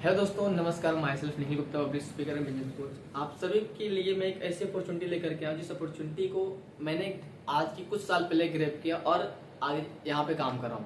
Hello दोस्तों, नमस्कार। My self Nikhil Gupta, public speaker and business coach. आप सभी के लिए मैं एक ऐसी अपॉर्चुनिटी लेकर के आया जिस अपॉर्चुनिटी को मैंने आज की कुछ साल पहले ग्रैब किया और आगे यहाँ पे काम कर रहा हूँ।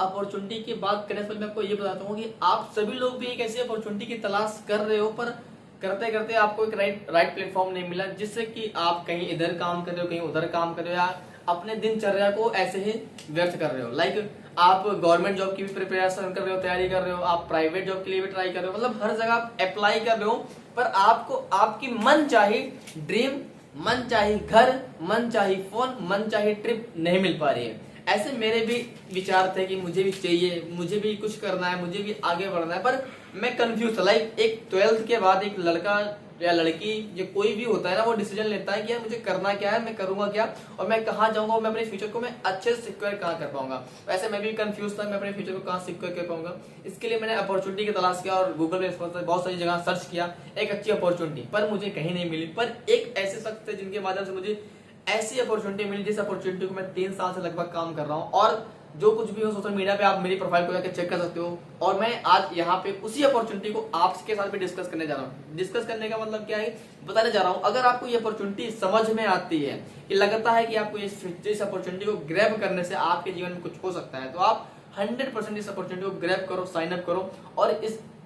अपॉर्चुनिटी की बात करने से पहले मैं आपको ये बताता हूँ कि आप सभी लोग भी एक ऐसी अपॉर्चुनिटी की तलाश कर रहे हो, पर करते करते आपको एक राइट प्लेटफॉर्म नहीं मिला, जिससे कि आप कहीं इधर काम कर रहे हो, कहीं उधर काम कर रहे हो, या अपने दिनचर्या को ऐसे ही व्यर्थ कर रहे हो। आप गवर्नमेंट जॉब की भी प्रिपरेशन कर रहे हो, तैयारी कर रहे हो, आप प्राइवेट जॉब के लिए भी ट्राई कर रहे हो, मतलब हर जगह आप अप्लाई कर रहे हो, पर आपको आपकी मन चाही ड्रीम, मन चाही घर, मन चाही फोन, मन चाही ट्रिप नहीं मिल पा रही है। ऐसे मेरे भी विचार थे कि मुझे भी चाहिए, मुझे भी कुछ करना है, मुझे भी आगे बढ़ना है, पर मैं कंफ्यूज था। एक 12th के बाद एक लड़का या लड़की, जो कोई भी होता है ना, वो डिसीजन लेता है कि यार मुझे करना क्या है, मैं करूंगा क्या, और मैं कहाँ जाऊंगा, और मैं अपने फ्यूचर को मैं अच्छे से सिक्योर कहाँ कर पाऊंगा। वैसे मैं भी कंफ्यूज था, मैं अपने फ्यूचर को कहाँ सिक्योर कर पाऊंगा। इसके लिए मैंने अपॉर्चुनिटी की तलाश किया और गूगल पे बहुत सारी जगह सर्च किया एक अच्छी अपॉर्चुनिटी, पर मुझे कहीं नहीं मिली। पर एक ऐसे शख्स थे जिनके माध्यम से मुझे ऐसी अपॉर्चुनिटी मिली, जिस अपॉर्चुनिटी को मैं 3 साल से लगभग काम कर रहा हूँ, और जो कुछ भी हो सोशल मीडिया पे आप मेरी प्रोफाइल को जाकर चेक कर सकते हो। और मैं आज यहाँ पे उसी अपॉर्चुनिटी को आपके साथ भी डिस्कस करने जा रहा हूँ। डिस्कस करने का मतलब क्या है, बताने जा रहा हूँ। अगर आपको ये अपॉर्चुनिटी समझ में आती है कि लगता है कि आपको इस अपॉर्चुनिटी को ग्रैब करने से आपके जीवन में कुछ हो सकता है, तो आप 100% इस अपॉर्चुनिटी को ग्रैब करो, साइन अप करो और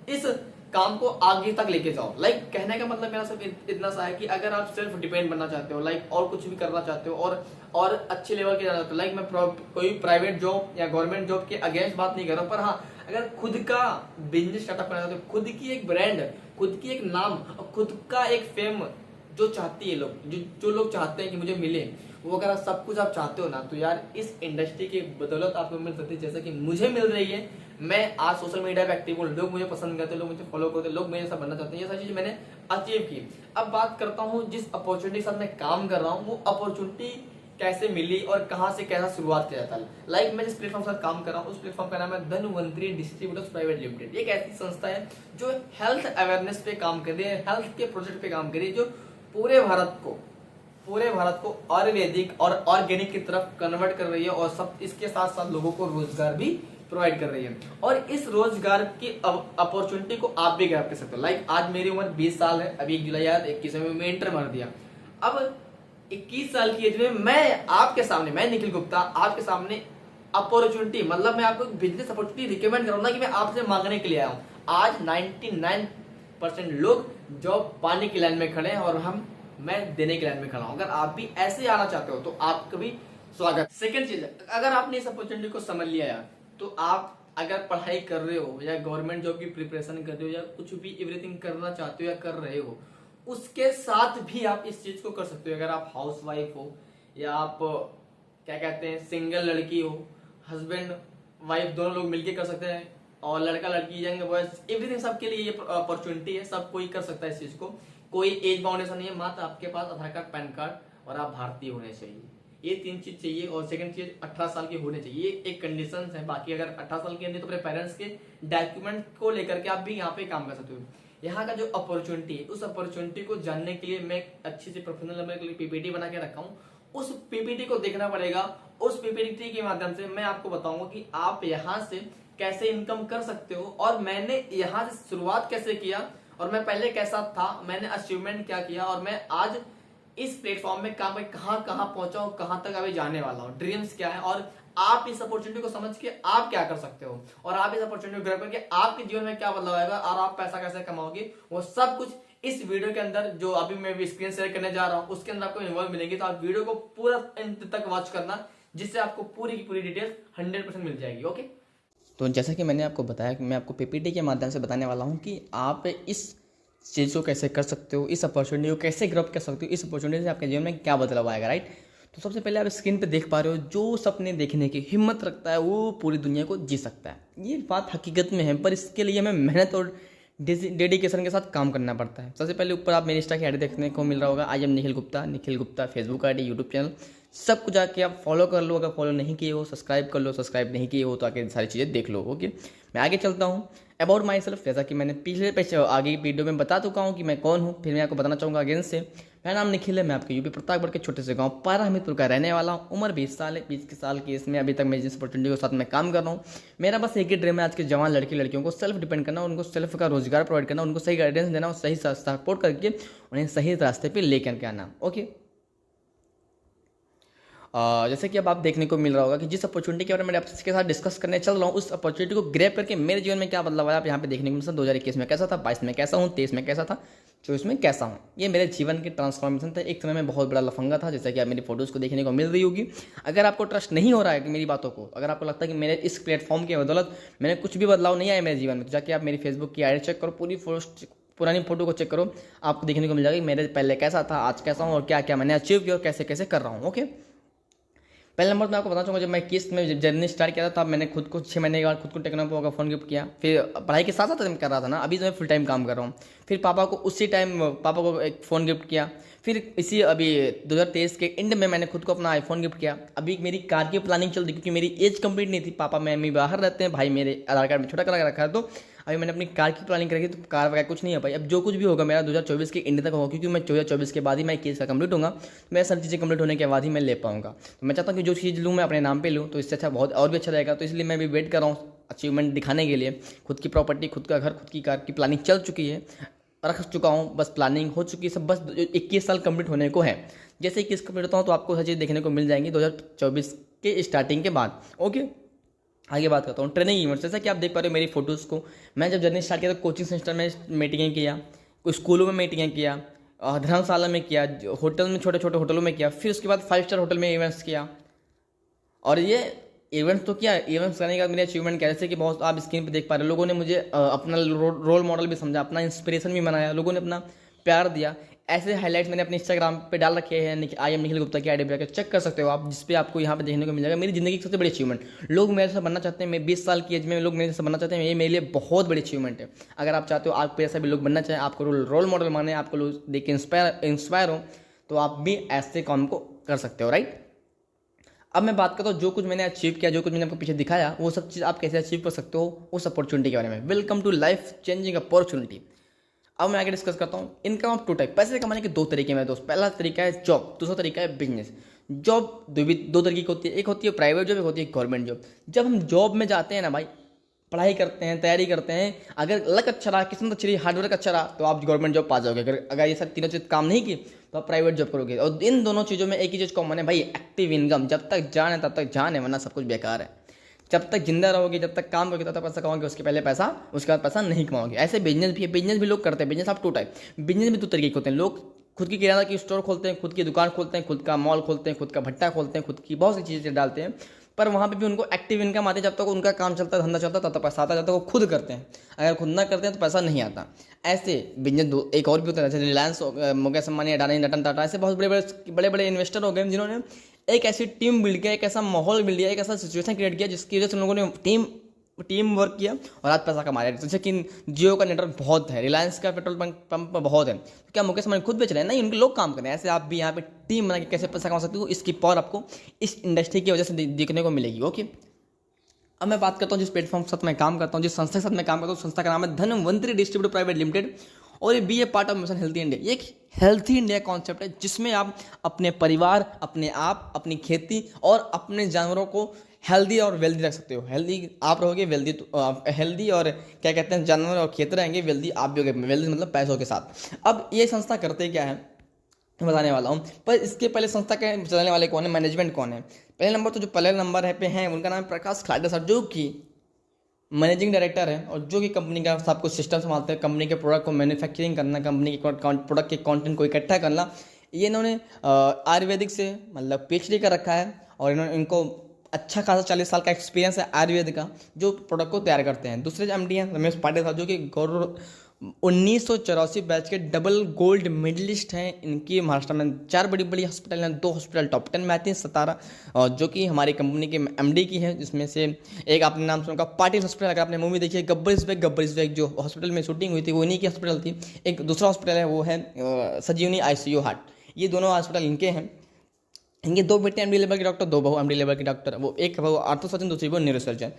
इस काम को आगे तक लेके जाओ। कहने का मतलब मेरा सिर्फ इतना सा है कि अगर आप सेल्फ डिपेंड बनना चाहते हो, और कुछ भी करना चाहते हो, और अच्छे लेवल के जाना चाहते हो, मैं कोई प्राइवेट जॉब या गवर्नमेंट जॉब के अगेंस्ट बात नहीं कर रहा हूँ, पर हाँ, अगर खुद का बिजनेस स्टार्टअप करना चाहते हो, खुद की एक ब्रांड, खुद की एक नाम और खुद का एक फेम जो चाहती है लोग, जो लोग चाहते हैं कि मुझे मिले, वो अगर सब कुछ आप चाहते हो ना, तो यार इस इंडस्ट्री की बदौलत आपको मिल सकती है, जैसे कि मुझे मिल रही है। मैं आज सोशल मीडिया पे एक्टिव हूँ, लोग मुझे पसंद करते हैं, लोग मुझे फॉलो करते हैं, लोग मेरे साथ बनना चाहते हैं। ये सारी चीजें मैंने अचीव की। अब बात करता हूँ जिस अपॉर्चुनिटी के साथ मैं काम कर रहा हूँ, वो अपॉर्चुनिटी कैसे मिली और कहाँ से कैसा शुरुआत किया जाता है। मैं जिस प्लेटफॉर्म के साथ काम कर रहा हूँ, उस प्लेटफॉर्म का नाम है धनवंतरी डिस्ट्रीब्यूटर्स प्राइवेट लिमिटेड। एक ऐसी संस्था है जो हेल्थ अवेयरनेस पे काम कर रही है, हेल्थ के प्रोजेक्ट पे काम कर रही है, जो पूरे भारत को आयुर्वेदिक और ऑर्गेनिक की तरफ कन्वर्ट कर रही है, और सब इसके साथ साथ लोगों को रोजगार भी प्रोवाइड कर रही है। और इस रोजगार की अपॉर्चुनिटी को आप भी ग्रैब कर सकते हो। आज मेरी उम्र 20 साल है, अभी 1 जुलाई 21 में मैं इंटर मार दिया। अब 21 साल की एज में मैं निखिल गुप्ता आपके सामने अपॉर्चुनिटी, मतलब मैं आपको बिजनेस अपॉर्चुनिटी रिकमेंड करूंगा कि मैं आपसे मांगने के लिए आया हूं। आज 99% लोग जॉब पाने की लाइन में खड़े हैं, और मैं देने की लाइन में खड़ा हूं। अगर आप भी ऐसे आना चाहते हो तो आपका भी स्वागत। सेकंड चीज, अगर आपने इस अपॉर्चुनिटी को समझ लिया यार, तो आप अगर पढ़ाई कर रहे हो या गवर्नमेंट जॉब की प्रिपरेशन कर रहे हो, या कुछ भी एवरीथिंग करना चाहते हो या कर रहे हो, उसके साथ भी आप इस चीज को कर सकते हो। अगर आप हाउस वाइफ हो, या आप क्या कहते हैं सिंगल लड़की हो, हस्बैंड वाइफ दोनों लोग मिलके कर सकते हैं, और लड़का लड़की यंग बॉयज एवरीथिंग, सबके लिए ये अपॉर्चुनिटी है। सब कोई कर सकता है इस चीज को, कोई एज बाउंडेशन नहीं है। मात्र आपके पास आधार कार्ड, पैन कार्ड और आप भारतीय होने चाहिए, ये 3 चीज चाहिए। और सेकंड चीज 18 साल की होने चाहिए, ये एक कंडीशन है। बाकी अगर 18 साल की नहीं तो अपने पेरेंट्स के डॉक्यूमेंट को लेकर के आप भी यहाँ पे काम कर सकते हो। यहाँ का जो अपॉर्चुनिटी है, उस अपॉर्चुनिटी को जानने के लिए मैं अच्छी से प्रोफेशनल लेवल के लिए पीपीटी बना के रखा हूँ। उस पीपीटी को देखना पड़ेगा। उस पीपीटी के माध्यम से मैं आपको बताऊंगा कि आप यहाँ से कैसे इनकम कर सकते हो, और मैंने यहाँ से शुरुआत कैसे किया, और मैं पहले कैसा था, मैंने अचीवमेंट क्या किया, और मैं आज इस प्लेटफॉर्म में काम में कहां पहुंचा हूं, कहां तक अभी जाने वाला हूं, ड्रीम्स क्या है, और आप इस अपॉर्चुनिटी को समझ के आप क्या कर सकते हो, और आप इस अपॉर्चुनिटी को ग्रैब करके आपके जीवन में क्या बदलाव आएगा, और आप पैसा कैसे कमाओगे, वो सब कुछ इस वीडियो के अंदर, जो अभी मैं भी स्क्रीन शेयर करने जा रहा हूं, उसके अंदर आपको इन्वॉल्व मिलेंगे। तो आप वीडियो को पूरा अंत तक वॉच करना, जिससे आपको पूरी की पूरी डिटेल 100% मिल जाएगी। ओके, तो जैसा कि मैंने आपको बताया कि मैं आपको पीपीटी के माध्यम से बताने वाला हूं कि आप इस चीज़ को कैसे कर सकते हो, इस अपॉर्चुनिटी को कैसे ग्रैब कर सकते हो, इस अपॉर्चुनिटी से आपके जीवन में क्या बदलाव आएगा, राइट। तो सबसे पहले आप स्क्रीन पे देख पा रहे हो, जो सपने देखने की हिम्मत रखता है वो पूरी दुनिया को जी सकता है। ये बात हकीकत में है, पर इसके लिए हमें मेहनत और डेडिकेशन के साथ काम करना पड़ता है। सबसे पहले ऊपर आप मेरे इंस्टा की आईडी देखने को मिल रहा होगा, I am Nikhil Gupta Facebook ID, YouTube channel, सब कुछ आके आप फॉलो कर लो। अगर फॉलो नहीं किए हो सब्सक्राइब कर लो, सब्सक्राइब नहीं किए हो तो आके सारी चीज़ें देख लो। ओके, मैं आगे चलता हूँ। अबाउट माई सेल्फ, जैसा कि मैंने पिछले आगे वीडियो में बता चुका हूँ कि मैं कौन हूँ, फिर मैं आपको बताना चाहूँगा अगेन से। मेरा नाम निखिल है, मैं आपके यूपी प्रतापगढ़ के छोटे से गांव पारा हमीरपुर का रहने वाला हूँ। उम्र 20 साल है, 20 के साल की इसमें अभी तक मैं जिस अपॉर्चुनिटी के साथ में काम कर रहा हूँ, मेरा बस एक ही ड्रीम है आज के जवान लड़की लड़कियों को सेल्फ डिपेंड करना, उनको सेल्फ का रोजगार प्रोवाइड करना, उनको सही गाइडेंस देना और सही सपोर्ट करके उन्हें सही रास्ते पर लेकर के आना। ओके, जैसे कि अब आप देखने को मिल रहा होगा कि जिस अपॉर्चुनिटी के बारे में मैं आपके साथ डिस्कस करने चल रहा हूँ, उस अपॉर्चुनिटी को ग्रैब करके मेरे जीवन में क्या बदलाव आया आप यहाँ पे देखने को मिलता है। 2021 में कैसा था, 22 में कैसा हूँ, 23 में कैसा था, 24 में कैसा हूँ। ये मेरे जीवन की ट्रांसफॉर्मेशन था। एक समय में बहुत बड़ा लफंगा था, जैसा कि आप मेरी फोटोज़ को देखने को मिल रही होगी। अगर आपको ट्रस्ट नहीं हो रहा है कि मेरी बातों को, अगर आपको लगता है कि मेरे इस प्लेटफॉर्म की बदौलत मैंने कुछ भी बदलाव नहीं आया मेरे जीवन में, तो जाके आप मेरी फेसबुक की आईडी चेक करो, पुरानी फोटो को चेक करो, आपको देखने को मिल जाएगा कि मेरे पहले कैसा था, आज कैसा हूँ और क्या क्या मैंने अचीव किया और कैसे कैसे कर रहा हूँ। ओके, पहले नंबर मैं आपको बताना चाहूँगा, जब मैं किस्त में जब जर्नी स्टार्ट किया था तब मैंने खुद को 6 महीने के बाद खुद को टेक्नोपो का फ़ोन गिफ्ट किया। फिर पढ़ाई के साथ साथ मैं कर रहा था ना, अभी तो मैं फुल टाइम काम कर रहा हूँ। फिर पापा को उसी टाइम पापा को एक फ़ोन गिफ्ट किया। फिर इसी अभी 2023 के एंड में मैंने खुद को अपना आईफोन गिफ्ट किया। अभी मेरी कार की प्लानिंग चल रही क्योंकि मेरी एज कंप्लीट नहीं थी, पापा मम्मी बाहर रहते हैं, भाई मेरे आधार कार्ड में छोटा करा रखा है, तो अभी मैंने अपनी कार की प्लानिंग करी, तो कार वगैरह कुछ नहीं हो पाई। अब जो कुछ भी होगा मेरा 2024 के एंड तक होगा, क्योंकि मैं 2024 के बाद ही मैं केस का कंप्लीट होगा, तो मैं सब चीज़ें कंप्लीट होने के बाद ही मैं ले पाऊंगा। तो मैं चाहता हूँ कि जो चीज़ लूँ मैं अपने नाम पे लूँ, तो इससे अच्छा बहुत और भी अच्छा रहेगा। तो इसलिए मैं भी वेट कर रहा हूँ अचीवमेंट दिखाने के लिए। खुद की प्रॉपर्टी, खुद का घर, खुद की कार की प्लानिंग चल चुकी है, रख चुका हूँ, बस प्लानिंग हो चुकी है सब, बस 21 साल कंप्लीट होने को है। जैसे 21 कंप्लीट होता हूँ तो आपको हर चीज़ देखने को मिल जाएंगी 2024 के स्टार्टिंग के बाद। ओके, आगे बात करता हूँ ट्रेनिंग इवेंट्स। जैसा कि आप देख पा रहे हो मेरी फोटोज़ को, मैं जब जर्नी स्टार्ट किया तो कोचिंग सेंटर में मीटिंगें किया, कुछ स्कूलों में मीटिंगें किया, धर्मशाला में किया, होटल में, छोटे छोटे होटलों में किया, फिर उसके बाद 5 स्टार होटल में इवेंट्स किया। और ये इवेंट्स तो क्या, इवेंट्स करने का मेरे अचीवमेंट क्या, जैसे कि बहुत आप स्क्रीन पे देख पा रहे हो, लोगों ने मुझे अपना रोल मॉडल भी समझा, अपना इंस्पिरेशन भी बनाया, लोगों ने अपना प्यार दिया। ऐसे हाईलाइट्स मैंने अपने इंस्टाग्राम पे डाल रखे हैं, आई एम निखिल गुप्ता की आईडी पे चेक कर सकते हो आप, जिस पे आपको यहाँ पे देखने को मिल जाएगा मेरी ज़िंदगी की सबसे बड़ी अचीवमेंट। लोग मेरे जैसा बनना चाहते हैं, मैं 20 साल की एज में लोग मेरे जैसा बनना चाहते हैं, ये मेरे लिए बहुत बड़ी अचीवमेंट है। अगर आप चाहते हो आप पे ऐसा भी लोग बनना चाहें, आपको रोल मॉडल माने, आपको लोग देख के इंस्पायर हो, तो आप भी ऐसे काम को कर सकते हो, राइट। अब मैं बात करता हूँ जो कुछ मैंने अचीव किया, जो कुछ मैंने आपको पीछे दिखाया, वो सब चीज़ आप कैसे अचीव कर सकते हो उस अपॉर्चुनिटी के बारे में। Welcome to life changing opportunity. अब मैं आगे डिस्कस करता हूँ इनकम ऑफ 2 टाइप। पैसे कमाने के 2 तरीके मेरे दोस्त। पहला तरीका है जॉब, दूसरा तरीका है बिजनेस। जॉब दो तरीके की होती है, एक होती है प्राइवेट जॉब, एक होती है गवर्नमेंट जॉब। जब हम जॉब में जाते हैं ना भाई, पढ़ाई करते हैं, तैयारी करते हैं, अगर लक अच्छा रहा, किस्मत अच्छी रही, हार्डवर्क अच्छा रहा, तो आप गवर्नमेंट जॉब पा जाओगे। अगर ये सब तीनों चीज़ काम नहीं की तो आप प्राइवेट जॉब करोगे। और इन दोनों चीज़ों में एक ही चीज़ कॉमन है भाई, एक्टिव इनकम। जब तक जान है तब तक जान है, वरना सब कुछ बेकार है। जब तक जिंदा रहोगे, जब तक काम करोगे तब तक पैसा कमाओगे, उसके पहले पैसा, उसके बाद पैसा नहीं कमाओगे। ऐसे बिजनेस भी है, बिजनेस भी लोग करते हैं। बिजनेस आप 2 टाइप, बिजनेस भी 2 तरीके के होते हैं। लोग खुद की किराना की स्टोर खोलते हैं, खुद की दुकान खोलते हैं, खुद का मॉल खोलते हैं, खुद का भट्टा खोलते हैं, खुद की बहुत सी चीज़ें डालते हैं, पर वहाँ पे भी उनको एक्टिव इनकम आती है। जब तक उनका काम चलता है, धंधा चलता है, तब तक पैसा आता है। जब तक वो खुद करते हैं, अगर खुद ना करते हैं तो पैसा नहीं आता। ऐसे बिजनेस एक और भी होता है, जैसे रिलायंस, मुकेश अंबानी, अडानी, रतन टाटा, ऐसे बहुत बड़े बड़े इन्वेस्टर हो गए जिन्होंने एक ऐसी टीम बिल्ड किया, एक ऐसा माहौल बिल्ड किया, एक ऐसा सिचुएशन क्रिएट किया जिसकी वजह से उन लोगों ने टीम वर्क किया और आज पैसा कमा रहे हैं। जैसे कि जियो का नेटवर्क बहुत है, रिलायंस का पेट्रोल पंप बहुत है, तो क्या मुकेश अंबानी खुद बेच रहे हैं? नहीं, उनके लोग काम कर रहे हैं। ऐसे आप भी यहाँ पे टीम बना के कैसे पैसा कमा सकते हो, इसकी पावर आपको इस इंडस्ट्री की वजह से देखने को मिलेगी। ओके, अब मैं बात करता हूँ जिस प्लेटफॉर्म के साथ मैं काम करता हूँ, जिस संस्था के साथ मैं काम करता हूँ, संस्था का नाम है धनवंतरी डिस्ट्रीब्यूटर प्राइवेट लिमिटेड, और ये be a part of mission healthy India. ये एक हेल्थी इंडिया कॉन्सेप्ट है जिसमें आप अपने परिवार, अपने आप, अपनी खेती और अपने जानवरों को हेल्दी और वेल्दी रख सकते हो। हेल्दी आप रहोगे, वेल्दी हेल्दी, और क्या कहते हैं, जानवर और खेत रहेंगे, वेल्दी आप भी होगे, वेल्दी मतलब पैसों के साथ। अब ये संस्था करते क्या है बताने वाला हूँ, पर इसके पहले संस्था के चलाने वाले कौन है, मैनेजमेंट कौन है। पहले नंबर तो जो पहले नंबर है पे हैं उनका नाम है प्रकाश खलाडे सर, जो कि मैनेजिंग डायरेक्टर है और जो कि कंपनी का सब कुछ सिस्टम संभालते हैं, कंपनी के प्रोडक्ट को मैन्युफैक्चरिंग करना, कंपनी के प्रोडक्ट के कंटेंट को इकट्ठा करना। ये इन्होंने आयुर्वेदिक से मतलब PhD कर रखा है, और इनको अच्छा खासा 40 साल का एक्सपीरियंस है आयुर्वेद का, जो प्रोडक्ट को तैयार करते हैं। दूसरे MD हैं रमेश पाटिल साहब, जो कि 1984 बैच के डबल गोल्ड मेडलिस्ट हैं। इनकी महाराष्ट्र में 4 बड़ी बड़ी हॉस्पिटल हैं, 2 हॉस्पिटल टॉप 10 में आती हैं, 17 जो कि हमारी कंपनी के MD की है, जिसमें से एक आपने नाम सुना पाटिल हॉस्पिटल। अगर आपने मूवी देखी है गब्बर इस बैग जो हॉस्पिटल में शूटिंग हुई थी वो इन्हीं की हॉस्पिटल थी। एक दूसरा हॉस्पिटल है वो है संजीवनी ICU हार्ट, ये दोनों हॉस्पिटल इनके हैं। इनके दो बेटे एमडी लेवल के डॉक्टर, दो बहू एमडी लेवल के डॉक्टर। वो एक वो आर्थो सर्जन, दूसरी वो न्यूरो सर्जन।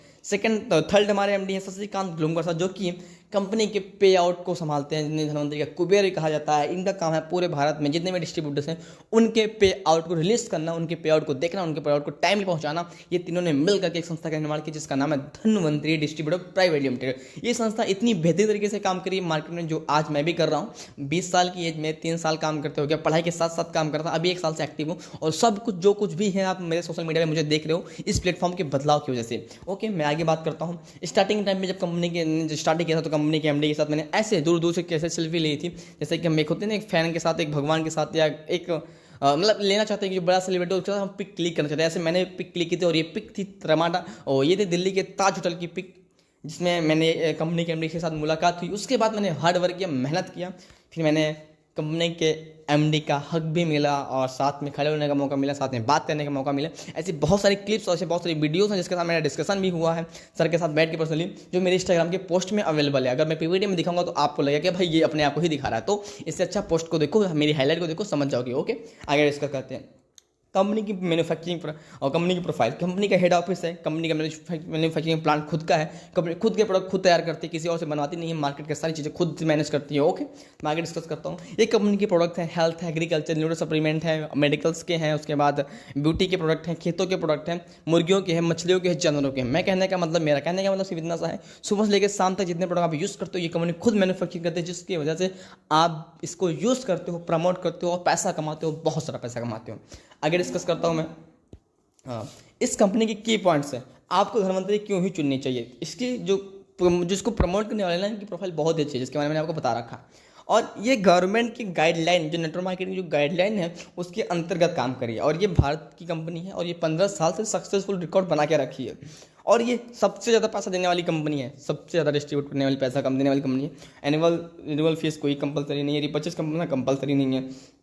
थर्ड हमारे एमडी हैं शशिकांत ग्लूमकर साहब, जो कि कंपनी के पे आउट को संभालते हैं, जिन्हें धनवंतरी का कुबेर भी कहा जाता है। इनका काम है पूरे भारत में जितने भी डिस्ट्रीब्यूटर्स हैं उनके पे आउट को रिलीज करना, उनके पे आउट को देखना, उनके पे आउट को टाइम पहुंचाना। ये तीनों ने मिलकर के एक संस्था का निर्माण किया जिसका नाम है धनवंतरी डिस्ट्रीब्यूटर प्राइवेट लिमिटेड। ये संस्था इतनी बेहतरीन तरीके से काम करी मार्केट में, जो आज मैं भी कर रहा हूँ। 20 साल की एज में 3 साल काम करते हो गया, पढ़ाई के साथ साथ काम करता, अभी 1 साल से एक्टिव हूँ। और सब कुछ जो कुछ भी है आप मेरे सोशल मीडिया में मुझे देख रहे हो इस प्लेटफॉर्म के बदलाव की वजह से। ओके, मैं आगे बात करता हूँ। स्टार्टिंग टाइम में जब कंपनी के स्टार्टिंग किया था तो कंपनी के एमडी के साथ मैंने ऐसे दूर दूर से कैसे सेल्फी ली थी, जैसे कि हम एक होते हैं ना, एक फैन के साथ, एक भगवान के साथ, या एक मतलब लेना चाहते हैं कि जो बड़ा सेलिब्रिटी हो उसके साथ हम पिक क्लिक करना चाहते हैं। ऐसे मैंने पिक क्लिक की थी और ये पिक थी रमाडा, और ये थी दिल्ली के ताज होटल की पिक, जिसमें मैंने कंपनी के एमडी के साथ मुलाकात हुई। उसके बाद मैंने हार्ड वर्क किया, मेहनत किया, फिर मैंने कंपनी के एमडी का हक भी मिला और साथ में खड़े होने का मौका मिला, साथ में बात करने का मौका मिला। ऐसी बहुत सारी क्लिप्स और ऐसे बहुत सारी वीडियोस हैं जिसके साथ मेरा डिस्कशन भी हुआ है सर के साथ बैठ के पर्सनली, जो मेरे इंस्टाग्राम के पोस्ट में अवेलेबल है। अगर मैं पीपीटी में दिखाऊंगा तो आपको लगेगा कि भाई ये अपने आप को ही दिखा रहा है, तो इससे अच्छा पोस्ट को देखो, मेरी हाईलाइट को देखो, समझ जाओगे। ओके, आगे डिस्कस करते हैं। कंपनी की मैन्युफैक्चरिंग और कंपनी की प्रोफाइल। कंपनी का हेड ऑफिस है, कंपनी का मैन्युफैक्चरिंग प्लांट खुद का है, कंपनी खुद के प्रोडक्ट खुद तैयार करती है, किसी और से बनवाती नहीं है। मार्केट की सारी चीज़ें खुद मैनेज करती है। ओके, मैं आगे डिस्कस करता हूँ। ये कंपनी के प्रोडक्ट हैं, हेल्थ है, एग्रीकल्चर, न्यूट्रो सप्लीमेंट है, मेडिकल्स के हैं, उसके बाद ब्यूटी के प्रोडक्ट हैं, खेतों के प्रोडक्ट हैं, मुर्गियों के हैं, मछलियों के हैं, जानवरों के हैं। मेरा कहने का मतलब सिर्फ इतना सा है, सुबह से लेकर शाम तक जितने प्रोडक्ट आप यूज़ करते हो ये कंपनी खुद मैन्युफैक्चरिंग करती है, जिसकी वजह से आप इसको यूज़ करते हो, प्रमोट करते हो और पैसा कमाते हो, बहुत सारा पैसा कमाते हो। आगे डिस्कस करता हूँ मैं। हाँ, इस कंपनी के की पॉइंट्स हैं, आपको धनवंतरी क्यों ही चुननी चाहिए। इसकी जिसको प्रमोट करने वाले ना, इनकी प्रोफाइल बहुत अच्छी है, जिसके बारे में मैंने आपको बता रखा। और ये गवर्नमेंट की गाइडलाइन, जो नेटवर्क मार्केटिंग जो गाइडलाइन है उसके अंतर्गत काम करी है। और ये भारत की कंपनी है और ये 15 साल से सक्सेसफुल रिकॉर्ड बना के रखी है। और ये सबसे ज़्यादा पैसा देने वाली कंपनी है, सबसे ज़्यादा डिस्ट्रीब्यूट करने वाली, पैसा कम देने वाली कंपनी है। एनुअल रिन्यूअल फीस कोई कंपलसरी नहीं है, रिपर्चेज कंपनी कंपलसरी नहीं है।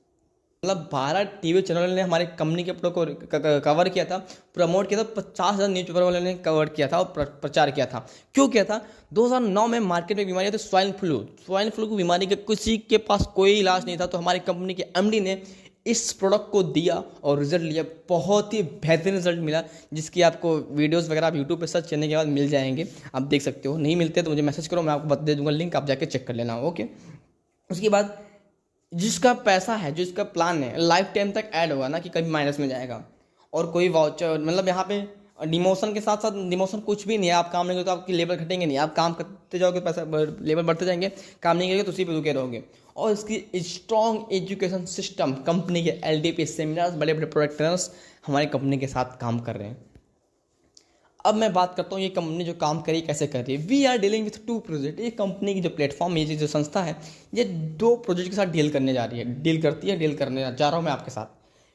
मतलब 12 टीवी चैनल ने हमारे कंपनी के प्रोडक्ट को कवर किया था, प्रमोट किया था। 50,000 न्यूज़पेपर वाले ने कवर किया था और प्रचार किया था। क्यों किया था? 2009 में मार्केट में बीमारी थी स्वाइन फ्लू की बीमारी के किसी के पास कोई इलाज नहीं था, तो हमारी कंपनी के एमडी ने इस प्रोडक्ट को दिया और रिजल्ट लिया, बहुत ही बेहतरीन रिजल्ट मिला, जिसकी आपको वीडियोस वगैरह आप यूट्यूब पे सर्च करने के बाद मिल जाएंगे, आप देख सकते हो। नहीं मिलते तो मुझे मैसेज करो, मैं आपको बता दे दूंगा लिंक, आप जाके चेक कर लेना। ओके, उसके बाद जिसका पैसा है, जिसका प्लान है, लाइफ टाइम तक ऐड होगा ना, कि कभी माइनस में जाएगा। और कोई वाउचर, मतलब यहाँ पे डिमोशन के साथ साथ डिमोशन कुछ भी नहीं है। आप काम नहीं करोगे तो आपकी लेवल घटेंगे नहीं, आप काम करते जाओगे पैसा लेवल बढ़ते जाएंगे, काम नहीं करोगे तो उसी पे रुके रहोगे। और इसकी स्ट्रॉन्ग एजुकेशन सिस्टम, कंपनी के LDP सेमिनार्स, बड़े बड़े प्रोडक्ट ट्रेनर्स हमारी कंपनी के साथ काम कर रहे हैं। अब मैं बात करता हूँ ये कंपनी जो काम करी कैसे कर रही है। We are dealing with 2 project. ये कंपनी की जो प्लेटफॉर्म, ये जो संस्था है, ये 2 प्रोजेक्ट के साथ डील करने जा रही है, डील करने जा रहा हूँ मैं आपके साथ।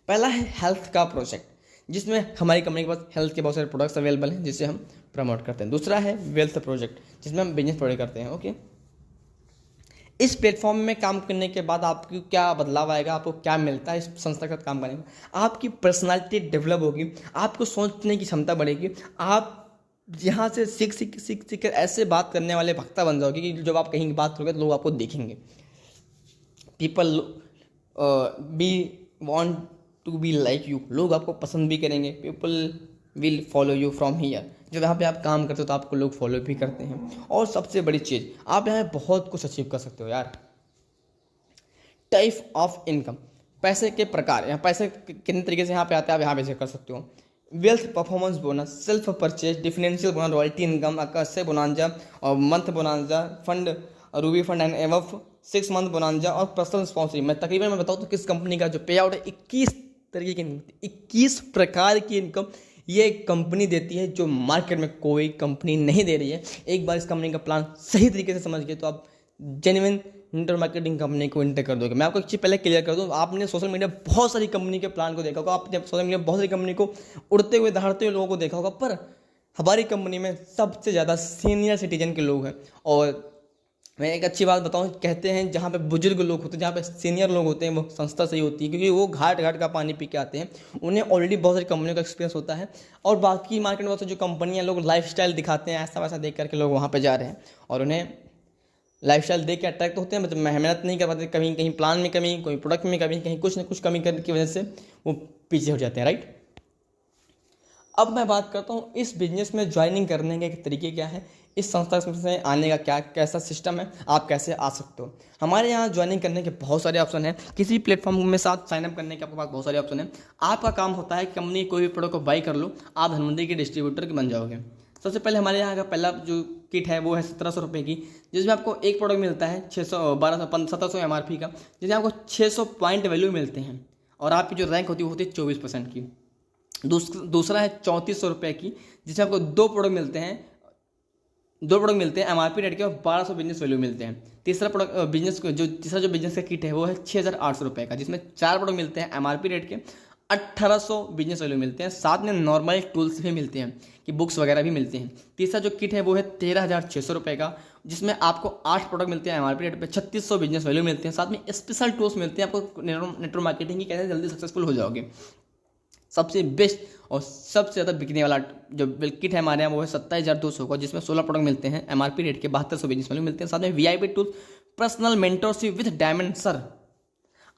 पहला है हेल्थ का प्रोजेक्ट, जिसमें हमारी कंपनी के पास हेल्थ के बहुत सारे प्रोडक्ट्स अवेलेबल हैं जिसे हम प्रमोट करते हैं। दूसरा है वेल्थ प्रोजेक्ट, जिसमें हम बिजनेस प्रोजेक्ट करते हैं। ओके, इस प्लेटफॉर्म में काम करने के बाद आपको क्या बदलाव आएगा, आपको क्या मिलता है इस संस्था के साथ काम करने में? आपकी पर्सनालिटी डेवलप होगी, आपको सोचने की क्षमता बढ़ेगी, आप यहाँ से सीख कर ऐसे बात करने वाले वक्ता बन जाओगे कि जब आप कहीं बात करोगे तो लोग आपको देखेंगे। People be want to be like you, लोग आपको पसंद भी करेंगे। People will follow you from here, जब यहाँ पे आप काम करते हो तो आपको लोग फॉलो भी करते हैं। और सबसे बड़ी चीज़, आप यहाँ बहुत कुछ अचीव कर सकते हो यार। टाइप ऑफ इनकम, पैसे के प्रकार, यहाँ पैसे कितने तरीके से यहाँ पे आते हैं, आप यहाँ पे कर सकते हो। Wealth performance bonus, self purchase, differential bonus, royalty income, अकस्से बोनांजा और month bonanza, fund ruby fund and एवफ 6 मंथ बोनांजा और पर्सनल स्पॉन्सरशिप। मैं तकरीबन मैं बताऊँ तो किस कंपनी का जो पे आउट है 21 तरीके की 21 प्रकार की इनकम ये कंपनी देती है, जो मार्केट में कोई कंपनी नहीं दे रही है। एक बार इस कंपनी का प्लान सही तरीके से समझ गए तो आप जेन्युइन इंटर मार्केटिंग कंपनी को इंटर कर दोगे। मैं आपको एक चीज़ पहले क्लियर कर दूँ, आपने सोशल मीडिया बहुत सारी कंपनी के प्लान को देखा होगा, आपने सोशल मीडिया बहुत सारी कंपनी को उड़ते हुए दहाड़ते हुए लोगों को देखा होगा, पर हमारी कंपनी में सबसे ज़्यादा सीनियर सिटीजन के लोग हैं। और मैं एक अच्छी बात बताऊं, कहते हैं जहाँ पे बुजुर्ग लोग होते हैं, जहाँ पे सीनियर लोग होते हैं, वो संस्था सही होती है, क्योंकि वो घाट घाट का पानी पी के आते हैं, उन्हें ऑलरेडी बहुत सारी कंपनियों का एक्सपीरियंस होता है। और बाकी मार्केट में जो कंपनियां लोग लाइफस्टाइल दिखाते हैं, ऐसा वैसा देख करके लोग वहाँ पे जा रहे हैं और उन्हें लाइफस्टाइल देख के अट्रैक्ट होते हैं, मतलब मेहनत नहीं कर पाते, कहीं कहीं प्लान में कमी, कोई प्रोडक्ट में कमी, कहीं कुछ न कुछ कमी करने की वजह से वो पीछे हो जाते हैं, राइट। अब मैं बात करता हूँ इस बिजनेस में ज्वाइनिंग करने के तरीके क्या है, इस संस्था से आने का क्या कैसा सिस्टम है, आप कैसे आ सकते हो। हमारे यहाँ ज्वाइनिंग करने के बहुत सारे ऑप्शन हैं, किसी प्लेटफॉर्म में साथ साइनअप करने के आपके पास बहुत सारे ऑप्शन हैं। आपका काम होता है कंपनी कोई भी प्रोडक्ट को बाई कर लो, आप धनवंतरी के डिस्ट्रीब्यूटर बन जाओगे। सबसे पहले हमारे यहाँ का पहला जो किट है वो है 1700 रुपये की, जिसमें आपको एक प्रोडक्ट मिलता है 1700 MRP का, जिसमें आपको 600 पॉइंट वैल्यू मिलते हैं और आपकी जो रैंक होती है वो होती है 24% की। दूसरा है 3400 रुपये की, जिसमें आपको दो प्रोडक्ट मिलते हैं MRP रेट के और 1200 बिजनेस वैल्यू मिलते हैं। तीसरा बिजनेस का किट है वो है 6800 रुपये का, जिसमें 4 प्रोडक्ट मिलते हैं MRP रेट के, 1800 बिजनेस वैल्यू मिलते हैं, साथ में नॉर्मल टूल्स भी मिलते हैं कि बुक्स वगैरह भी मिलते हैं। तीसरा जो किट है वो है 13,600 रुपये का, जिसमें आपको 8 प्रोडक्ट मिलते हैं MRP रेट पे, 3600 बिजनेस वैल्यू मिलते हैं, साथ में स्पेशल टूल्स मिलते हैं आपको नेटवर्क मार्केटिंग की कैसे जल्दी सक्सेसफुल हो जाओगे। सबसे बेस्ट और सबसे ज़्यादा बिकने वाला जो किट है हमारे यहाँ वो है 27,200 का, जिसमें 16 प्रोडक्ट मिलते हैं MRP रेट के, 7200 बिजनेस वैल्यू मिलते हैं, साथ में VIP tool, personal mentorship with diamond sir.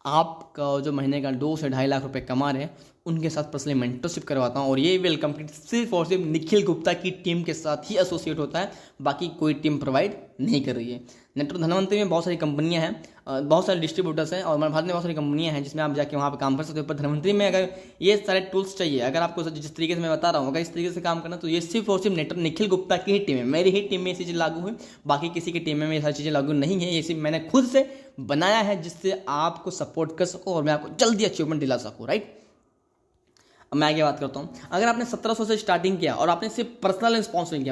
आपका जो महीने का 2 से 2.5 लाख रुपए कमा रहे हैं उनके साथ पर्सनली मेंटरशिप करवाता हूँ, और ये वेलकम किट सिर्फ और सिर्फ निखिल गुप्ता की टीम के साथ ही एसोसिएट होता है, बाकी कोई टीम प्रोवाइड नहीं कर रही है। नेटवर्क धनवंतरी में बहुत सारी कंपनियां हैं, बहुत सारे डिस्ट्रीब्यूटर्स हैं, और हमारे भारत में बहुत सारी कंपनियां हैं जिसमें आप जाके वहाँ पे काम कर सकते हो। पर धनवंतरी में अगर ये सारे टूल्स चाहिए, अगर आपको जिस तरीके से मैं बता रहा हूँ अगर इस तरीके से काम करना, तो ये सिर्फ और सिर्फ नेटवर्क निखिल गुप्ता की ही टीम है, मेरी ही टीम में ये चीज़ें लागू है, बाकी किसी की टीम में ये सारी चीज़ें लागू नहीं है। ये सिर्फ मैंने खुद से बनाया है जिससे आपको सपोर्ट कर सकूँ और मैं आपको जल्दी अचीवमेंट दिला सकूँ, राइट। अब मैं आगे बात करता हूँ, अगर आपने 1700 से स्टार्टिंग किया और आपने सिर्फ पर्सनल स्पॉन्सरिंग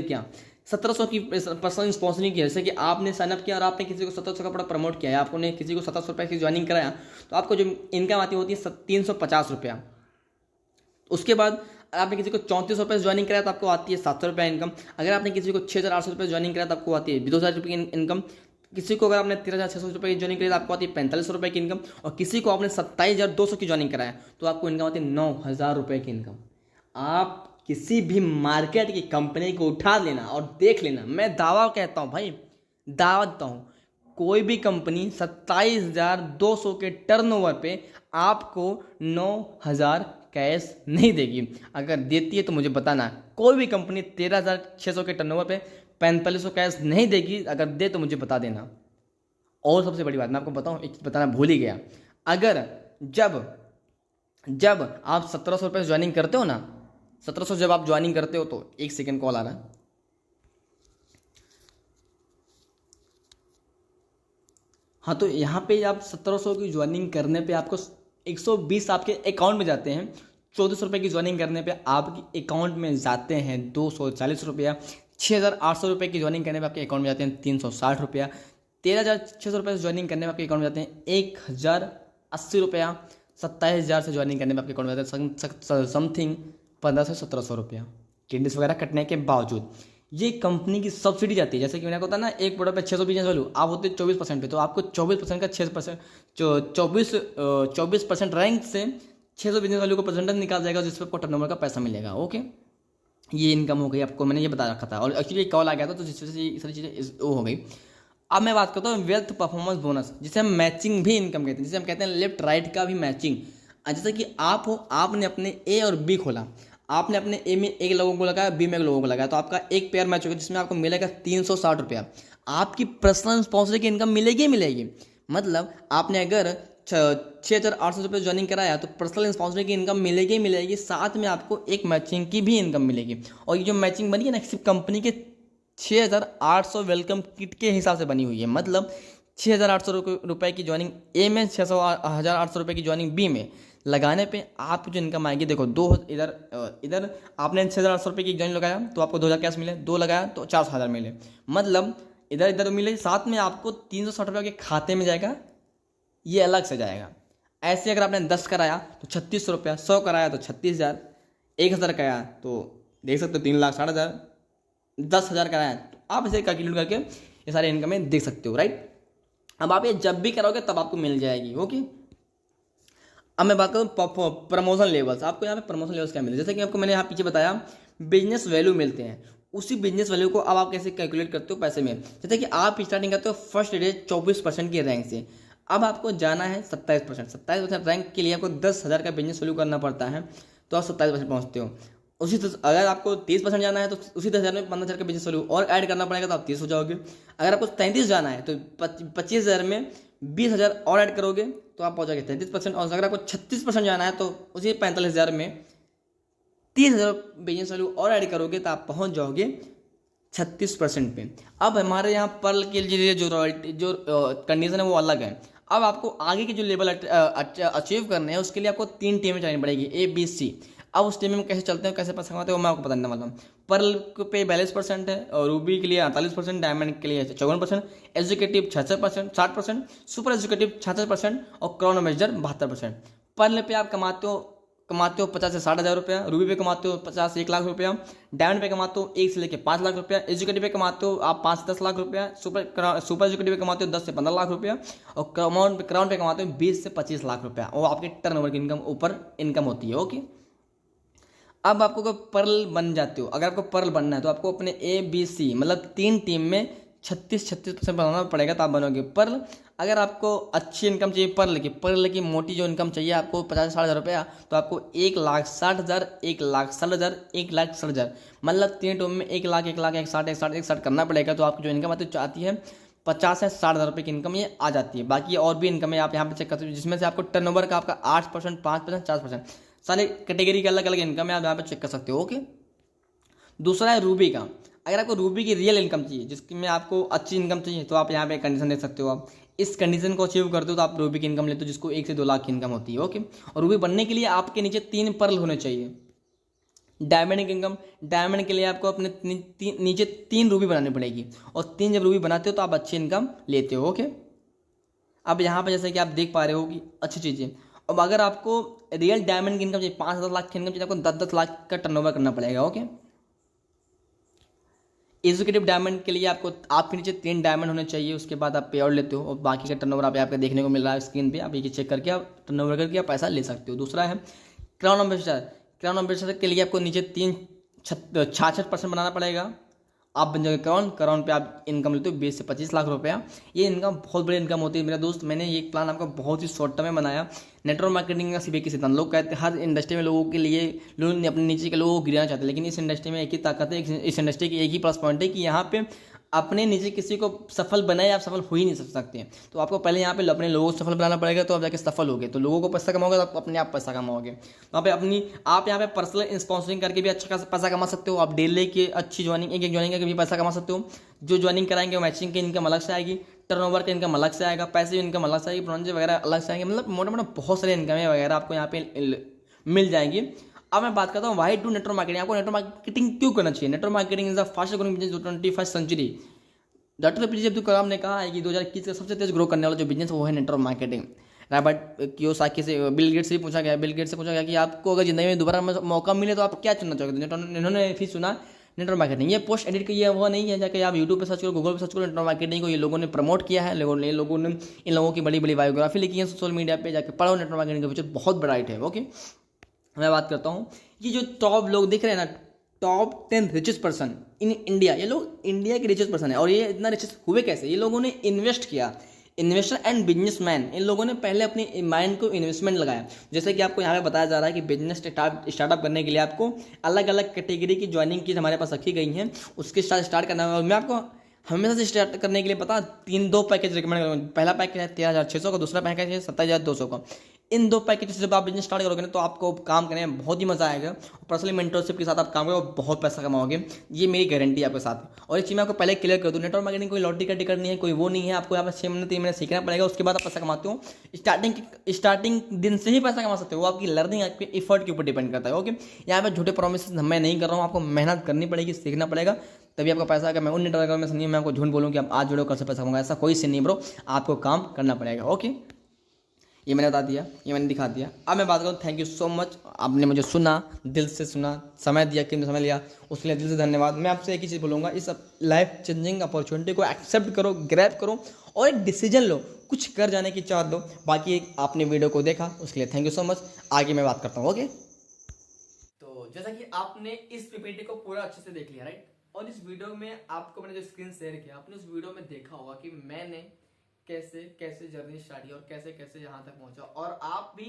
किया 1700 की पर्सनल स्पॉन्सरिंग किया, जैसे कि आपने साइनअप किया और आपने किसी को 1700 का प्रोडक्ट प्रमोट किया, या आपने किसी को 1700 रुपये की ज्वाइनिंग कराया, तो आपको जो इनकम आती होती है 350 रुपया। उसके बाद आपने किसी को 3400 रुपये ज्वाइनिंग कराया तो आपको आती है 700 रुपये इनकम। अगर आपने किसी को 6800 रुपये ज्वाइनिंग कराया तो आपको आती है 2000 रुपये की इनकम। किसी को अगर आपने 13,600 रुपये की ज्वाइनिंग करी तो आपको आती है 4500 रुपये की इनकम, और किसी को आपने 27,200 की ज्वाइनिंग कराया तो आपको इनकम आती है 9,000 रुपये की इनकम। आप किसी भी मार्केट की कंपनी को उठा लेना और देख लेना, मैं दावा कहता हूँ भाई, दावा देता हूँ, कोई भी कंपनी 27,200 के टर्नओवर पे आपको 9,000 कैश नहीं देगी। अगर देती है तो मुझे बताना। कोई भी कंपनी 13,600 के टर्नओवर पे 4500 कैश नहीं देगी, अगर दे तो मुझे बता देना। और सबसे बड़ी बात मैं आपको बताऊं, एक चीज़ बताना भूल ही गया, अगर जब आप 1700 रुपये ज्वाइनिंग करते हो ना, 1700 जब आप ज्वाइनिंग करते हो तो एक सेकेंड कॉल आ रहा है। हाँ, तो यहाँ पे आप 1700 की ज्वाइनिंग करने पे आपको 120 आपके अकाउंट में जाते हैं। 1400 रुपये की ज्वाइनिंग करने पे आपके अकाउंट में जाते हैं 240 रुपया। 6,800 रुपये की ज्वाइनिंग करने पे आपके अकाउंट में जाते हैं 360 रुपया। 13,600 रुपये से ज्वाइनिंग करने में आपके अकाउंट में जाते हैं 1,080 रुपया। 27,000 से ज्वाइनिंग करने में आपके अकाउंट में जाते हैं समथिंग 1500 से 1700 रुपया, टिंडिस वगैरह कटने के बावजूद। ये कंपनी की सब्सिडी जाती है, जैसे कि मैंने होता है ना, एक प्रोडक्ट पे 600 बिजनेस वैल्यू, आप होते 24% पे, तो आपको 24% का 6% 24% रैंक से 600 बिजनेस वैल्यू को परसेंटेज निकाल जाएगा, जिसपे आपको टर्नओवर का पैसा मिलेगा। ओके, ये इनकम हो गई, आपको मैंने ये बता रखा था, और एक्चुअली कॉल आ गया था तो जिस वजह से ये सारी चीज़ें वो हो गई। अब मैं बात करता हूँ वेल्थ परफॉर्मेंस बोनस, जिसे हम मैचिंग भी इनकम कहते हैं, जिसे हम कहते हैं लेफ्ट राइट का भी मैचिंग। जैसे कि आप हो, आपने अपने ए और बी खोला, आपने अपने ए में एक लोगों को लगाया, बी में एक लोगों को लगाया, तो आपका एक पेयर मैच होगा जिसमें आपको मिलेगा 360 रुपया। आपकी पर्सनल स्पॉन्सर की इनकम मिलेगी मिलेगी। मतलब आपने अगर 6,800 रुपये ज्वाइनिंग कराया तो पर्सनल स्पॉन्सर की इनकम मिलेगी मिलेगी, साथ में आपको एक मैचिंग की भी इनकम मिलेगी। और ये जो मैचिंग बनी है ना, सिर्फ कंपनी के 6,800 वेलकम किट के हिसाब से बनी हुई है। मतलब 6,800 रुपये की ज्वाइनिंग ए में, 6,800 रुपये की ज्वाइनिंग बी में लगाने पे आपको जो इनकम आएगी, देखो दो, इधर आपने 6,800 रुपये की ज्वाइनिंग लगाया तो आपको 2,000 कैश मिले, 2 लगाया तो 4,000 मिले, मतलब इधर मिले, साथ में आपको 360 रुपये के खाते में जाएगा, ये अलग से जाएगा। ऐसे अगर आपने 10 कराया तो 3600 रुपया, 100 कराया तो 36,000, 1,000 कराया तो देख सकते हो 3,60,000, 10,000 कराया तो आप इसे कैलकुलेट करके ये सारे इनकमें देख सकते हो, राइट। अब आप ये जब भी करोगे तब आपको मिल जाएगी। ओके, अब मैं बात करूँ प्रमोशन लेवल्स। आपको यहाँ पे प्रमोशन लेवल्स क्या मिलते हैं, जैसे कि आपको मैंने यहाँ पीछे बताया बिजनेस वैल्यू मिलते हैं, उसी बिजनेस वैल्यू को अब आप कैसे कैलकुलेट करते हो पैसे में। जैसे कि आप स्टार्टिंग करते हो फर्स्ट डे 24% की रैंक से, अब आपको जाना है 27%। 27% रैंक के लिए आपको 10,000 का बिजनेस वैल्यू करना पड़ता है, तो आप 27% पहुँचते हो। उसी अगर आपको 30% जाना है तो उसी 10,000 में 15,000 का बिजनेस वैल्यू और ऐड करना पड़ेगा, तो आप 30 हो जाओगे। अगर आपको 33 जाना है तो 25,000 में 20,000 और ऐड करोगे तो आप पहुँचोगे 33%। और अगर आपको 36% जाना है तो उसी 45,000 में 30,000 बिजनेस वैल्यू और ऐड करोगे तो आप पहुँच जाओगे 36% पे। अब हमारे यहाँ पर्ल के लिए जो रॉयल्टी जो कंडीशन है वो अलग है। अब आपको आगे के जो लेवल अचीव करने हैं उसके लिए आपको 3 टीमें चलानी पड़ेगी, A B C। अब उस टीम में कैसे चलते हैं, कैसे पैसा कमाते हैं, वो मैं आपको बताने वाला हूँ। पर्ल पे 42% है, और रूबी के लिए 48%, डायमंड के लिए 54%, एजुकेटिव 66%, 60%, सुपर एजुकेटिव 66% और क्राउन मेजर 72%। पर्ल पे आप कमाते हो 50 से 60,000 रुपया, रूबी पे कमाते हो 50 से 1 लाख रुपया, डायमंड पे कमाते हो 1 से लेकर 5 लाख रुपया, एजुकेटिव पे कमाते हो आप 5 से 10 लाख रुपया, सुपर एजुकेटिव पे कमाते हो 10 से 15 लाख रुपया, और क्राउन पे कमाते हो 20 से 25 लाख रुपया। वो आपके टर्नओवर की इनकम ऊपर इनकम होती है। ओके, अब आपको अगर पर्ल बन जाते हो, अगर आपको पर्ल बनना है तो आपको अपने A B C मतलब 3 टीम में 36% बनाना पड़ेगा, तो आप बनोगे पर्ल। अगर आपको अच्छी इनकम चाहिए पर्ल की मोटी जो इनकम चाहिए आपको 50 से 60,000 रुपया, तो आपको 1,60,000, 1,60,000, 1,60,000 मतलब 3 टीम में 1 लाख 1 लाख 1,60,000 करना पड़ेगा। तो आपकी जो इनकम आती है 50 से 60,000 रुपये की इनकम ये आ जाती है। बाकी और भी इनकम है आप यहाँ पे चेक कर सकते हो, जिसमें से आपको टर्नओवर का आपका 8%, 5%, 4% सारे कैटेगरी के अलग अलग इनकम है, आप यहाँ पे चेक कर सकते हो। ओके, दूसरा है रूबी का। अगर आपको रूबी की रियल इनकम चाहिए, जिसमें आपको अच्छी इनकम चाहिए, तो आप यहाँ पे कंडीशन देख सकते हो। आप इस कंडीशन को अचीव करते हो तो आप रूबी की इनकम लेते हो, जिसको 1 से 2 लाख की इनकम होती है। ओके, और रूबी बनने के लिए आपके नीचे 3 पर्ल होने चाहिए। डायमंड की इनकम, डायमंड के लिए आपको अपने नीचे 3 रूबी बनानी पड़ेगी, और 3 जब रूबी बनाते हो तो आप अच्छी इनकम लेते हो। ओके, अब यहाँ पे जैसे कि आप देख पा रहे हो कि अच्छी चीज़ें। अब अगर आपको रियल डायमंड की इनकम चाहिए, 5-10 लाख की इनकम चाहिए, आपको 10-10 लाख का टर्नओवर करना पड़ेगा। ओके, एजुकेटिव डायमंड के लिए आपके नीचे 3 डायमंड होने चाहिए, उसके बाद आप पे आउट लेते हो, और बाकी का टर्नओवर आपको देखने को मिल रहा है स्क्रीन पे। आप ये चेक करके आप टर्नओवर करके आप पैसा ले सकते हो। दूसरा है क्राउन एम्बेसडर। क्राउन एम्बेसडर के लिए आपको नीचे 66% बनाना पड़ेगा, आप बन जाओगे क्राउन पे आप इनकम लेते हो 20 से 25 लाख रुपया। ये इनकम बहुत बड़ी इनकम होती है मेरा दोस्त। मैंने ये प्लान आपका बहुत ही शॉर्ट टर्म में बनाया। नेटवर्क मार्केटिंग का सिर्फ एक ही सिद्धांत, लोग कहते हैं हर इंडस्ट्री में लोगों के लिए लोग अपने नीचे के लोगों को गिराना चाहते हैं, लेकिन इस इंडस्ट्री में एक ही ताकत है, इस इंडस्ट्री की एक ही प्लस पॉइंट है कि यहाँ पे अपने नीचे किसी को सफल बनाए आप सफल हो ही नहीं सकते हैं। तो आपको पहले यहाँ पे अपने लोगों को सफल बनाना पड़ेगा, तो आप जाके सफल होगे, तो लोगों को पैसा कमाओगे तो आप अपने आप पैसा कमाओगे। वहाँ पे आप यहाँ पे पर्सनल स्पॉन्सरिंग करके भी अच्छा खासा पैसा कमा सकते हो। आप डेली की अच्छी ज्वाइनिंग एक ज्वाइनिंग करके भी पैसा कमा सकते हो। जो ज्वाइनिंग कराएंगे मैचिंग की इनकम अलग से आएगी, टर्नओवर का इनकम अलग से आएगा, पैसे इनकम अलग से आएगी, ब्रोंज वगैरह अलग से आएंगे, मतलब मोटा मोटा बहुत सारे इनकम वगैरह आपको यहाँ पे मिल जाएंगी। अब मैं बात करता हूँ वाई टू नेटवर्क मार्केटिंग। आपको नेटवर्क मार्केटिंग क्यों करना चाहिए? Network marketing is the fastest growing business 21st century. Doctor APJ Abdul Kalam ने कहा है कि 2021 का सबसे तेज ग्रो करने वाला जो बिजनेस वो है नेटवर्क मार्केटिंग। रॉबर्ट कियोसाकी से बिल गेट्स से पूछा गया कि आपको अगर जिंदगी में दोबारा मौका मिले तो आप क्या चुनना चाहोगे? इन्होंने फिर सुना नेटवर्क मार्केटिंग। ये पोस्ट एडिट किया वो नहीं है, जाकर आप यूट्यूब पे सर्च करो, गूगल पे सर्च करो, नेटवर्क मार्केटिंग को ये लोगों ने प्रमोट किया है। लोगों ने इन लोगों की बड़ी बड़ी बायोग्राफी लिखी है सोशल मीडिया पे, जाकर पढ़ो। नेटवर्क मार्केटिंग का फ्यूचर बहुत ब्राइट है। ओके, मैं बात करता हूँ ये जो टॉप लोग दिख रहे हैं ना, top 10 richest person in India, ये लोग इंडिया के रिचेस्ट पर्सन है। और ये इतना रिचेस्ट हुए कैसे? ये लोगों ने इन्वेस्ट किया। इन्वेस्टर एंड बिजनेसमैन, इन लोगों ने पहले अपने माइंड को इन्वेस्टमेंट लगाया। जैसे कि आपको यहाँ पे बताया जा रहा है कि बिजनेस स्टार्टअप करने के लिए आपको अलग अलग कैटेगरी की ज्वाइनिंग की हमारे पास रखी गई हैं, उसके साथ स्टार्ट करना है। और मैं आपको हमेशा से स्टार्ट करने के लिए पता 2 पैकेज रिकमेंड करूँगा। पहला पैकेज है 13,600 का, दूसरा पैकेज है 27,200 का। इन 2 पैकेज से जब आप बिजनेस स्टार्ट करोगे ना तो आपको काम करने में बहुत ही मजा आएगा। पर्सनली मेंटरशिप के साथ आप काम करोगे, बहुत पैसा कमाओगे, ये मेरी गारंटी है आपके साथ। और एक चीज़ मैं आपको पहले क्लियर कर दूँ, नेटवर्क मार्केटिंग कोई लॉटरी का टिकट नहीं है, कोई वो नहीं है। आपको यहाँ पर 6 महीने 3 महीने सीखना पड़ेगा, उसके बाद आप पैसा कमाते हो। स्टार्टिंग दिन से ही पैसा कमा सकते हो, वो आपकी लर्निंग आपके एफर्ट के ऊपर डिपेंड करता है। ओके, यहाँ पर झूठे प्रोमिस मैं नहीं कर रहा हूँ, आपको मेहनत करनी पड़ेगी, सीखना पड़ेगा, तभी आपका पैसा आएगा। मैं उन नेटवर्क में नहीं, मैं आपको झूठ बोलूँ कि आप आज जुड़ो कल से पैसा कमाऊंगा, ऐसा कोई सीन नहीं ब्रो। आपको काम करना पड़ेगा। ओके, ये मैंने बता दिया, ये मैंने दिखा दिया। अब मैं बात करूँ, थैंक यू सो मच, आपने मुझे सुना, दिल से सुना, समय दिया, कीमती समय लिया, उसके लिए दिल से धन्यवाद। मैं आपसे एक ही चीज़ बोलूँगा, इस लाइफ चेंजिंग अपॉर्चुनिटी को एक्सेप्ट करो, ग्रैब करो और एक डिसीजन लो, कुछ कर जाने की चाह लो। बाकी आपने वीडियो को देखा उसके लिए थैंक यू सो मच। आगे मैं बात करता हूँ। ओके, तो जैसा कि आपने इस पीपीटी को पूरा अच्छे से देख लिया, राइट? और इस वीडियो में आपको मैंने जो स्क्रीन शेयर किया, आपने उस वीडियो में देखा होगा कि मैंने कैसे कैसे जर्नी स्टार्ट की और कैसे कैसे यहाँ तक पहुंचा, और आप भी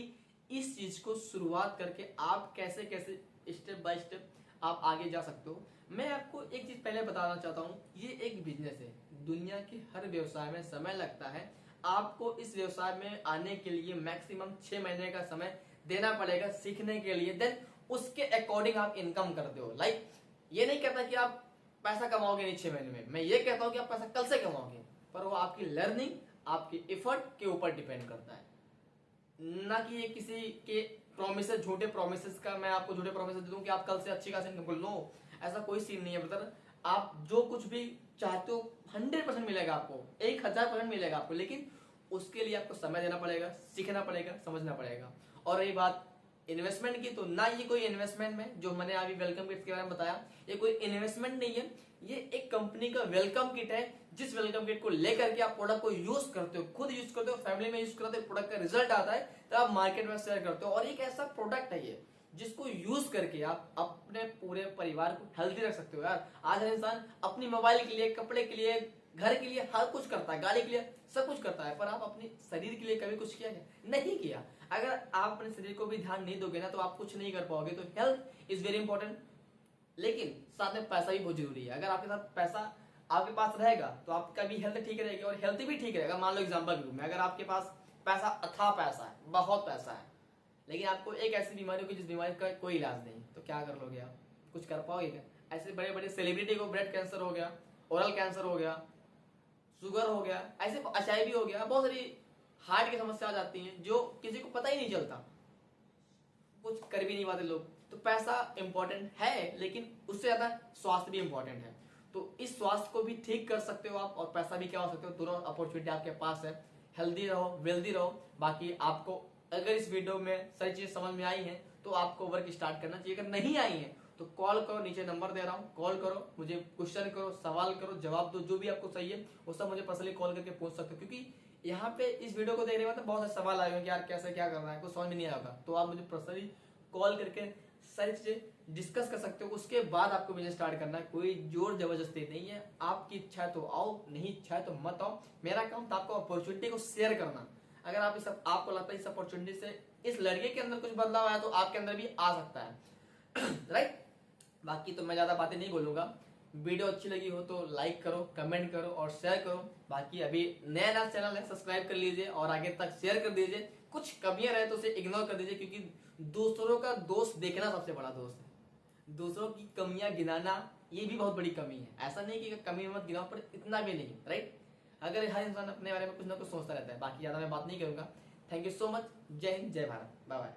इस चीज को शुरुआत करके आप कैसे कैसे स्टेप बाय स्टेप आप आगे जा सकते हो। मैं आपको एक चीज पहले बताना चाहता हूँ, ये एक बिजनेस है। दुनिया के हर व्यवसाय में समय लगता है। आपको इस व्यवसाय में आने के लिए मैक्सिमम 6 महीने का समय देना पड़ेगा सीखने के लिए, देन उसके अकॉर्डिंग आप इनकम करते हो। लाइक ये नहीं कहता कि आप पैसा कमाओगे नहीं 6 महीने में, मैं ये कहता हूँ कि आप पैसा कल से कमाओगे, पर वो आपकी लर्निंग, आपकी एफर्ट के ऊपर डिपेंड करता है, ना कि ये किसी के प्रोमिस, झूठे प्रोमिस का मैं आपको झूठे प्रोमिस दे दूं कि आप कल से अच्छी खासी इनकम कर लो। ऐसा कोई सीन नहीं है ब्रदर। आप जो कुछ भी चाहते हो 100% मिलेगा आपको, 1000% मिलेगा आपको, लेकिन उसके लिए आपको समय देना पड़ेगा, सीखना पड़ेगा, समझना पड़ेगा। और रही बात इन्वेस्टमेंट की, तो ना ये कोई इन्वेस्टमेंट में जो मैंने अभी वेलकम किट के बारे में बताया, ये कोई इन्वेस्टमेंट नहीं है, ये एक कंपनी का वेलकम किट है। जिस वेलकम किट को लेकर के आप प्रोडक्ट को यूज करते हो, खुद यूज करते हो, फैमिली में यूज करते हो, प्रोडक्ट का रिजल्ट आता है तो आप मार्केट में शेयर करते हो। और एक ऐसा प्रोडक्ट है ये जिसको यूज करके आप अपने पूरे परिवार को हेल्दी रख सकते हो। यार आज हर इंसान अपनी मोबाइल के लिए, कपड़े के लिए, घर के लिए हर कुछ करता है, गाड़ी के लिए सब कुछ करता है, पर आप अपने शरीर के लिए कभी कुछ किया क्या? नहीं किया। अगर आप अपने शरीर को भी ध्यान नहीं दोगे ना तो आप कुछ नहीं कर पाओगे। तो हेल्थ इज वेरी इंपॉर्टेंट, लेकिन साथ में पैसा भी बहुत जरूरी है। अगर आपके साथ पैसा आपके पास रहेगा तो आपका भी हेल्थ ठीक रहेगी और हेल्थ भी ठीक रहेगा। मान लो एग्जाम्पल के रूप में, अगर आपके पास पैसा, अथाह पैसा है, बहुत पैसा है, लेकिन आपको एक ऐसी बीमारी होगी जिस बीमारी का कोई इलाज नहीं, तो क्या कर लोगे आप? कुछ कर पाओगे क्या? ऐसे बड़े बड़े सेलिब्रिटी को ब्रेस्ट कैंसर हो गया, ओरल कैंसर हो गया, शुगर हो गया, ऐसे HIV हो गया, बहुत सारी हार्ट की समस्या आ जाती हैं जो किसी को पता ही नहीं चलता, कुछ कर भी नहीं पाते लोग। तो पैसा इंपॉर्टेंट है, लेकिन उससे ज्यादा स्वास्थ्य भी इंपॉर्टेंट है। तो इस स्वास्थ्य को भी ठीक कर सकते हो आप, और पैसा भी क्या हो सकते हो, दोनों अपॉर्चुनिटी आपके पास है। हेल्दी रहो, वेल्दी रहो। बाकी आपको अगर इस वीडियो में सारी चीजें समझ में आई हैं तो आपको वर्क स्टार्ट करना चाहिए। अगर नहीं आई है तो कॉल करो, नीचे नंबर दे रहा हूँ, कॉल करो, मुझे क्वेश्चन करो, सवाल करो, जवाब दो, जो भी आपको चाहिए वो सब मुझे पर्सनली कॉल करके पूछ सकते हो। क्योंकि यहाँ पे इस वीडियो को देखने के बाद बहुत सारे सवाल आए होंगे कि यार कैसे क्या करना है, कुछ समझ में नहीं आएगा, तो आप मुझे पर्सनली कॉल करके सारी चीजें डिस्कस कर सकते हो। उसके बाद आपको बिजनेस स्टार्ट करना है, कोई जोर जबरदस्ती नहीं है। आपकी इच्छा है तो आओ, नहीं इच्छा है तो मत आओ। मेरा काम था आपको अपॉर्चुनिटी को शेयर करना। अगर आप इस आपको लगता है इस अपॉर्चुनिटी से इस लड़के के अंदर कुछ बदलाव आया तो आपके अंदर भी आ सकता है। राइट। बाकी तो मैं ज्यादा बातें नहीं बोलूंगा। वीडियो अच्छी लगी हो तो लाइक करो, कमेंट करो और शेयर करो। बाकी अभी नया नया चैनल है, सब्सक्राइब कर लीजिए और आगे तक शेयर कर दीजिए। कुछ कमियां रहे तो उसे इग्नोर कर दीजिए, क्योंकि दूसरों का दोस्त देखना सबसे बड़ा दोस्त है। दूसरों की कमियां गिनाना ये भी बहुत बड़ी कमी है। ऐसा नहीं कि कमी मत गिनाओ, पर इतना भी नहीं। राइट। अगर हर इंसान अपने बारे में कुछ ना कुछ सोचता रहता है। बाकी ज्यादा मैं बात नहीं करूंगा। Thank you so much. जय हिंद, जय भारत, बाय बाय।